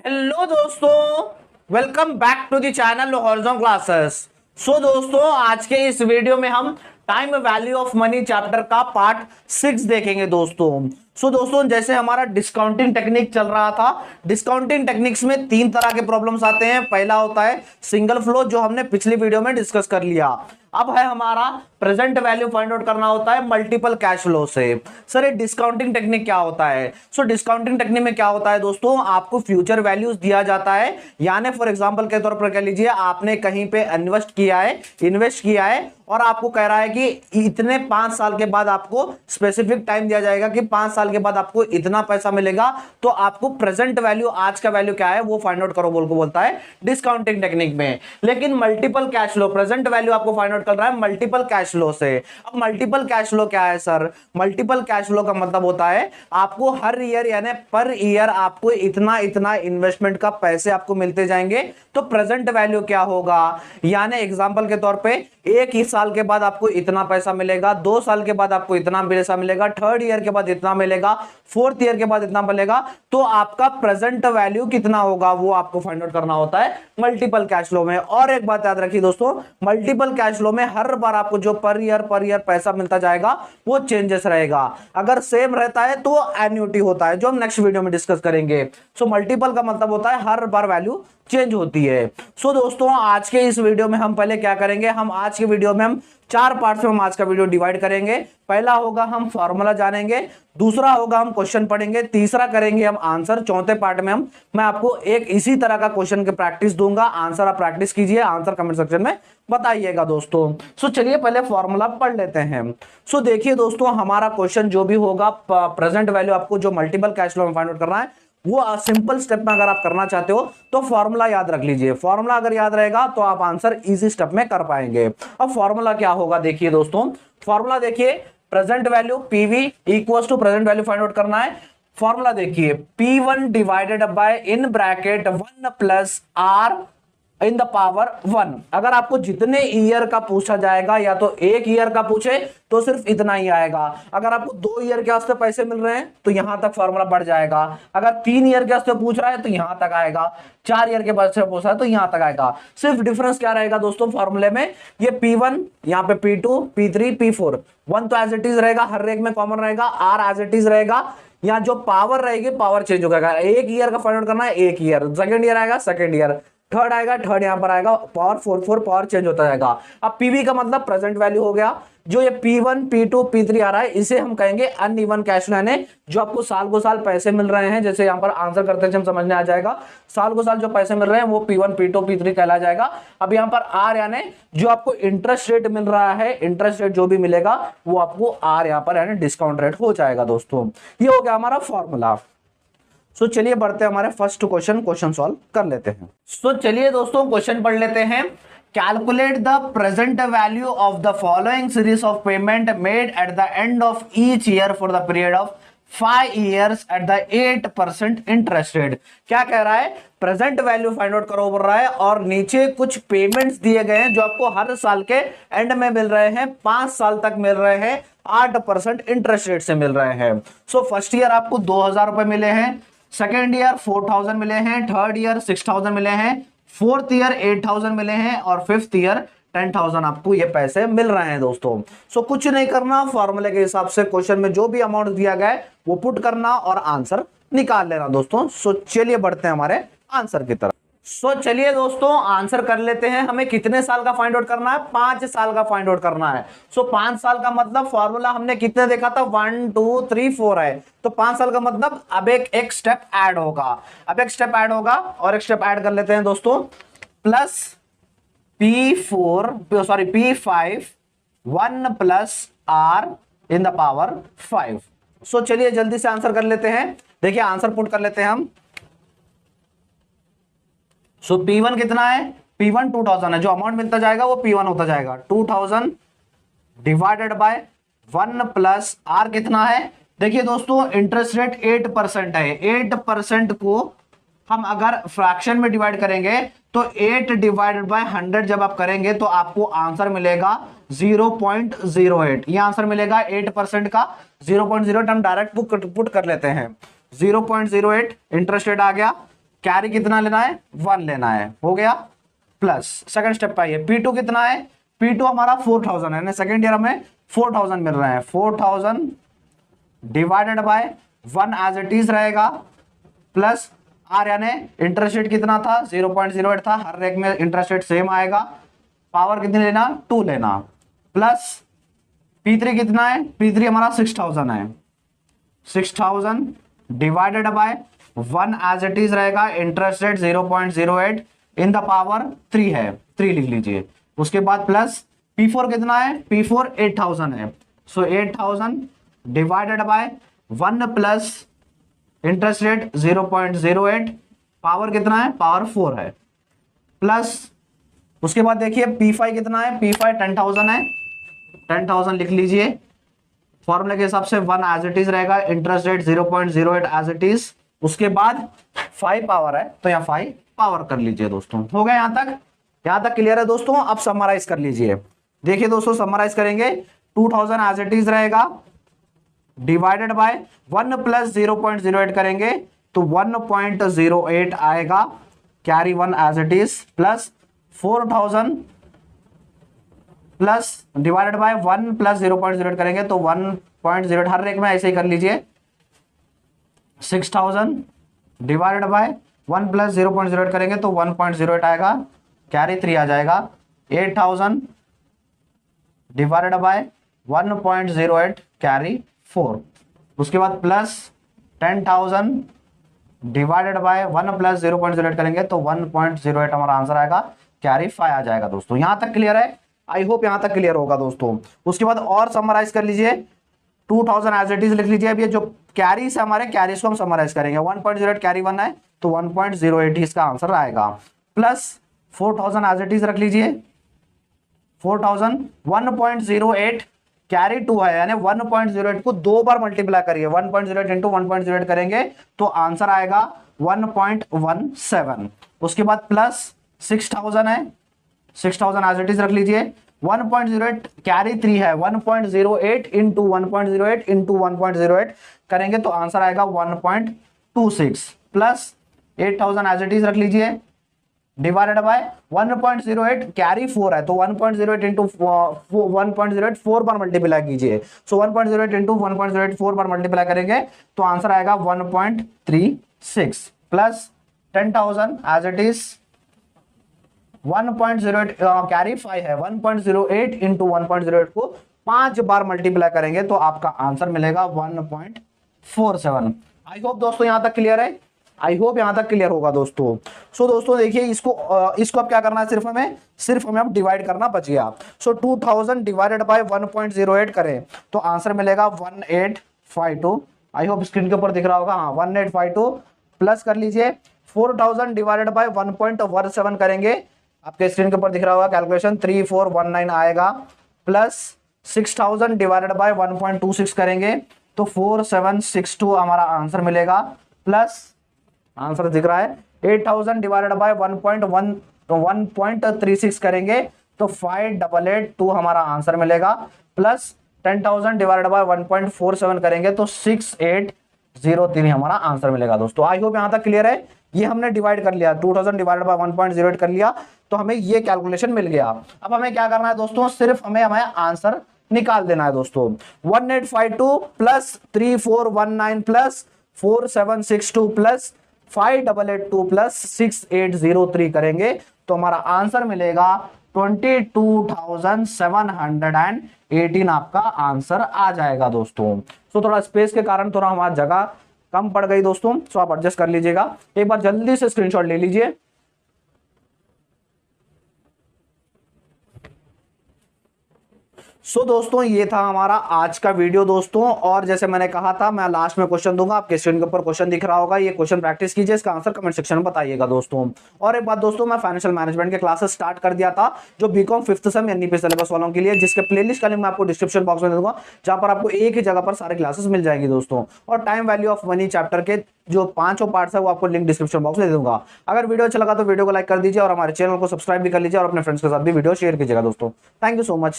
Hello दोस्तों, welcome back to the channel horizon classes. So दोस्तों, आज के इस वीडियो में हम time value of money chapter का पार्ट 6 देखेंगे दोस्तों। दोस्तों, जैसे हमारा डिस्काउंटिंग टेक्निक चल रहा था, डिस्काउंटिंग टेक्निक्स में 3 तरह के प्रॉब्लम्स आते हैं। पहला होता है सिंगल फ्लो, जो हमने पिछली वीडियो में डिस्कस कर लिया। अब है हमारा प्रेजेंट वैल्यू फाइंड आउट करना होता है मल्टीपल कैश फ्लो से। सर, ये डिस्काउंटिंग टेक्निक क्या होता है? डिस्काउंटिंग टेक्निक में क्या होता है दोस्तों, आपको फ्यूचर वैल्यूज दिया जाता है। यानी फॉर एग्जांपल के तौर पर कह लीजिए, आपने कहीं पे इन्वेस्ट किया है और आपको कह रहा है कि इतने 5 साल के बाद आपको स्पेसिफिक टाइम दिया जाएगा कि 5 साल के बाद आपको इतना पैसा मिलेगा। तो आपको प्रेजेंट वैल्यू, आज का वैल्यू क्या है वो फाइंड आउट करो बोलता है डिस्काउंटिंग टेक्निक में। लेकिन multiple cash flow, present value आपको फाइंड आउट कर रहा है मल्टीपल कैश फ्लो से। अब मल्टीपल कैश फ्लो क्या है सर? मल्टीपल कैश फ्लो का मतलब होता है आपको हर ईयर यानी पर ईयर आपको इतना इतना इन्वेस्टमेंट का पैसे आपको मिलते जाएंगे। तो प्रेजेंट वैल्यू क्या होगा? यानी एग्जांपल के तौर पे 1 ही साल के बाद आपको इतना पैसा मिलेगा, 2 साल के बाद आपको इतना पैसा मिलेगा, 3rd ईयर के बाद इतना मिलेगा, 4th ईयर के बाद इतना मिलेगा। तो आपका प्रेजेंट वैल्यू कितना होगा वो आपको फाइंड आउट करना होता है मल्टीपल कैश फ्लो में। और एक बात याद रखिए दोस्तों, मल्टीपल कैश फ्लो में हर बार आपको जो पर ईयर पैसा मिलता जाएगा वो चेंजेस रहेगा। अगर सेम रहता है तो एन्युटी होता है, जो हम नेक्स्ट वीडियो में डिस्कस करेंगे। मल्टीपल का मतलब होता है हर बार वैल्यू चेंज होती है। दोस्तों, आज के इस वीडियो में हम पहले क्या करेंगे, हम आज के वीडियो में हम 4 पार्ट्स में हम आज का वीडियो डिवाइड करेंगे। पहला होगा हम फॉर्मूला जानेंगे, दूसरा होगा हम क्वेश्चन पढ़ेंगे, तीसरा करेंगे हम आंसर, चौथे पार्ट में मैं आपको एक इसी तरह का क्वेश्चन की प्रैक्टिस दूंगा। आंसर आप प्रैक्टिस कीजिए, आंसर कमेंट सेक्शन में बताइएगा दोस्तों। चलिए पहले फॉर्मूला पढ़ लेते हैं। देखिए दोस्तों, हमारा क्वेश्चन जो भी होगा, प्रेजेंट वैल्यू आपको जो मल्टीपल कैश फ्लो में फाइंड आउट करना है वो सिंपल स्टेप में अगर आप करना चाहते हो तो फॉर्मूला याद रख लीजिए। फॉर्मूला अगर याद रहेगा तो आप आंसर इजी स्टेप में कर पाएंगे। अब फॉर्मूला क्या होगा देखिए दोस्तों, फॉर्मूला देखिए, present value PV equals to present value find out करना है। फॉर्मूला देखिए, P1 divided by in bracket 1 plus R in the power 1। अगर आपको जितने ईयर का पूछा जाएगा, या तो 1 ईयर का पूछे तो सिर्फ इतना ही आएगा। अगर आपको 2 ईयर के वास्ते पैसे मिल रहे हैं तो यहां तक फॉर्मूला बढ़ जाएगा। अगर 3 ईयर के वास्ते पूछ रहा है तो यहां तक आएगा, 4 ईयर के वास्ते पूछ रहा है तो यहां तक आएगा। सिर्फ डिफरेंस क्या रहेगा दोस्तों फॉर्मूले में, ये P1 यहाँ पे P2 P3 P4, 1 तो एज इट इज रहेगा, हर एक में कॉमन रहेगा, R एज इट इज रहेगा। यहाँ जो पावर रहेगी पावर चेंज होगा। 1 ईयर का फाइंड आउट करना है 1 ईयर, 2nd ईयर आएगा 2nd ईयर, 3rd आएगा 3rd, यहां पर आएगा पावर 4 पावर चेंज होता जाएगा। अब पीवी का मतलब प्रेजेंट वैल्यू हो गया। जो ये P1 P2 P3 आ रहा है इसे हम कहेंगे अनइवन कैश फ्लो, यानी जो आपको साल को साल पैसे मिल रहे हैं। जैसे यहां पर आंसर करते हैं हम समझने आ जाएगा, साल को साल जो पैसे मिल रहे हैं वो P1 P2 P3 कहला जाएगा। अब यहां पर R यानी जो आपको इंटरेस्ट रेट मिल रहा है, इंटरेस्ट रेट जो भी मिलेगा वो आपको R यहां पर यानी डिस्काउंट रेट हो जाएगा दोस्तों। ये हो गया हमारा फॉर्मूला। चलिए बढ़ते हैं हमारे फर्स्ट क्वेश्चन सॉल्व कर लेते हैं। चलिए दोस्तों क्वेश्चन पढ़ लेते हैं। Calculate the present value of the following series of payment made at the end of each year for the period of 5 years at the 8% interest rate. क्या कह रहा है, प्रेजेंट वैल्यू फाइंड आउट करो बोल रहा है, और नीचे कुछ पेमेंट्स दिए गए हैं जो आपको हर साल के एंड में मिल रहे हैं, 5 साल तक मिल रहे हैं, 8% इंटरेस्ट रेट से मिल रहे हैं। फर्स्ट ईयर आपको 2000 रुपए मिले हैं, 2nd ईयर 4000 मिले हैं, 3rd ईयर 6000 मिले हैं, 4th ईयर 8000 मिले हैं, और 5th ईयर 10,000 आपको ये पैसे मिल रहे हैं दोस्तों। कुछ नहीं करना, फॉर्मूले के हिसाब से क्वेश्चन में जो भी अमाउंट दिया गया है वो पुट करना और आंसर निकाल लेना दोस्तों। चलिए बढ़ते हैं हमारे आंसर की तरफ। चलिए दोस्तों आंसर कर लेते हैं। हमें कितने साल का फाइंड आउट करना है? 5 साल का फाइंड आउट करना है। 5 साल का मतलब फॉर्मूला हमने कितने देखा था, 1 2 3 4 है, तो 5 साल का मतलब अब एक स्टेप ऐड होगा। अब एक स्टेप ऐड होगा और एक स्टेप ऐड कर लेते हैं दोस्तों, plus P5 1 plus R in the power 5। चलिए जल्दी से आंसर कर लेते हैं। देखिए आंसर पुट कर लेते हैं हम। P1 कितना है, P1 2000 है, जो अमाउंट मिलता जाएगा वो P1 होता जाएगा, 2000 डिवाइडेड बाय 1 प्लस R कितना है। देखिए दोस्तों इंटरेस्ट रेट 8% है, 8% को हम अगर फ्रैक्शन में डिवाइड करेंगे तो 8 डिवाइडेड बाय 100 जब आप करेंगे तो आपको आंसर मिलेगा 0.08। ये आंसर मिलेगा 8% का 0.08। हम डायरेक्ट पुट कर लेते हैं, 0.08 इंटरेस्ट रेट आ गया। कैरी कितना लेना है, 1 लेना है, हो गया। प्लस सेकंड स्टेप पे आइए, P2 कितना है, P2 हमारा 4000 है ना, सेकंड ईयर में 4000 मिल रहा है, 4000 divided by 1 as it is रहेगा, प्लस आर यानी इंटरेस्ट रेट कितना था, 0.08 था, हर रेट में इंटरेस्ट रेट सेम आएगा, पावर कितनी लेना, 2 लेना, प्लस P3 कितना है, P3 हमारा 6000 है, 6000 divided by 1 as it is रहेगा, interest rate 0.08 in the power 3 है, 3 लिख लीजिए। उसके बाद प्लस P4 कितना है, P4 8000 है, सो 8000 divided by 1 plus interest rate 0.08, power कितना है, पावर 4 है, प्लस उसके बाद देखिए P5 कितना है, P5 10,000 है, 10,000 लिख लीजिए, फॉर्मूले के हिसाब से 1 एज इट इज रहेगा, interest rate 0.08 as it is, उसके बाद 5 पावर है तो यहाँ 5 पावर कर लीजिए दोस्तों। हो गया यहां तक क्लियर है दोस्तों। अब समराइज कर लीजिए, देखिए दोस्तों समराइज करेंगे, 2000 एज इट इज रहेगा, डिवाइडेड बाय 1 प्लस 0.08 करेंगे तो 1.08 आएगा, carry 1 as it is, plus 4000 plus divided by 1 plus 0.08 करेंगे तो 1.08, हर एक में ऐसे ही कर लीजिए, 6000 डिवाइडेड बाय 1 प्लस 0.08 करेंगे तो 1.08 आएगा, कैरी 3 आ जाएगा, 8000 डिवाइडेड बाय 1.08 कैरी 4, उसके बाद प्लस 10,000 डिवाइडेड बाय 1 प्लस 0.08 करेंगे तो 1.08 हमारा आंसर आएगा, कैरी 5 आ जाएगा दोस्तों। यहां तक क्लियर है, आई होप यहां तक क्लियर होगा दोस्तों। उसके बाद और समराइज कर लीजिए, 2000 एज इट इज लिख लीजिए। अब ये जो कैरीज है हमारे, कैरीज को हम समराइज करेंगे, 1.08 कैरी 1 है तो 1.08 इसका आंसर आएगा, प्लस 4000 एज इट इज रख लीजिए, 4000 1.08 कैरी 2 है, यानी 1.08 को 2 बार मल्टीप्लाई करिए, 1.08 इंटू 1.08 करेंगे तो आंसर आएगा 1.17। उसके बाद प्लस 6000 है, 6000 एज इट इज रख लीजिए, 1.08 कैरी 3 है, 1.08 इंटू 1.08 इंटू 1.08 करेंगे तो आंसर आएगा 1.26, प्लस 8000 एज इट इज रख लीजिए, डिवाइडेड बाय 1.08 कैरी 4 है तो 1.08 इंटू 1.08 4 बार मल्टीप्लाई कीजिए, सो 1.08 इंटू 1.08 4 बार मल्टीप्लाई करेंगे तो आंसर आएगा 1.36, plus 10,000 as it is, 1.08 carry 5 है, 1.08 इंटू 1.08 को 5 बार मल्टीप्लाई करेंगे तो आपका आंसर मिलेगा 1.47। आई होप दोस्तों यहां तक क्लियर है, आई होप यहां तक क्लियर होगा दोस्तों। सो दोस्तों देखिए इसको अब क्या करना है, सिर्फ हमें अब डिवाइड करना बच गया। सो 2000 डिवाइडेड बाय 1.08 करें तो आंसर मिलेगा 1852। आई होप स्क्रीन के ऊपर दिख रहा होगा, हाँ 1852, प्लस कर लीजिए 4000 डिवाइडेड बाय 1.17 करेंगे, आपके स्क्रीन के ऊपर दिख रहा होगा कैलकुलेशन, 3419 आएगा, प्लस 6000 डिवाइडेड बाय 1.26 करेंगे तो 4762 हमारा आंसर मिलेगा, प्लस आंसर दिख रहा है 8000 डिवाइडेड बाय 1.36 करेंगे तो 5882 हमारा आंसर मिलेगा, प्लस 10,000 डिवाइडेड बाय 1.47 करेंगे तो 6803 हमारा आंसर मिलेगा दोस्तों। आई होप यहां तक क्लियर है। ये हमने डिवाइड कर लिया, 2000 डिवाइडेड बाय 1.08 कर लिया तो हमें ये कैलकुलेशन मिल गया। अब हमें क्या करना है दोस्तों, सिर्फ हमें आंसर निकाल देना है दोस्तों। 1852 प्लस 3419 प्लस 4762 प्लस 5882 प्लस 6803 करेंगे तो हमारा आंसर मिलेगा 22,718 आपका आंसर आ जाएगा दोस्तों। सो थोड़ा स्पेस के कारण थोड़ा हमारी जगह कम पड़ गई दोस्तों, सो आप एडजस्ट कर लीजिएगा। एक बार जल्दी से स्क्रीनशॉट ले लीजिए। दोस्तों ये था हमारा आज का वीडियो दोस्तों, और जैसे मैंने कहा था मैं लास्ट में क्वेश्चन दूंगा, आपके स्क्रीन के ऊपर क्वेश्चन दिख रहा होगा, ये क्वेश्चन प्रैक्टिस कीजिए, इसका आंसर कमेंट सेक्शन में बताइएगा दोस्तों। और एक बात दोस्तों, मैं फाइनेंशियल मैनेजमेंट के क्लासेस स्टार्ट कर दिया था जो BCom 5th same NEP syllabus वालों के लिए, जिसके प्लेलिस्ट का लिंक मैं आपको डिस्क्रिप्शन बॉक्स में दे दूंगा, जहां पर आपको एक ही जगह पर सारे क्लासेस मिल जाएगी दोस्तों। और time value of money chapter के जो 5 पार्ट्स है वो आपको लिंक डिस्क्रिप्शन बॉक्स में दे दूंगा। अगर वीडियो अच्छा लगा तो वीडियो को लाइक कर दीजिए और हमारे चैनल को सब्सक्राइब भी कर लीजिए और अपने फ्रेंड्स के साथ भी वीडियो शेयर कीजिएगा दोस्तों। Thank you so much.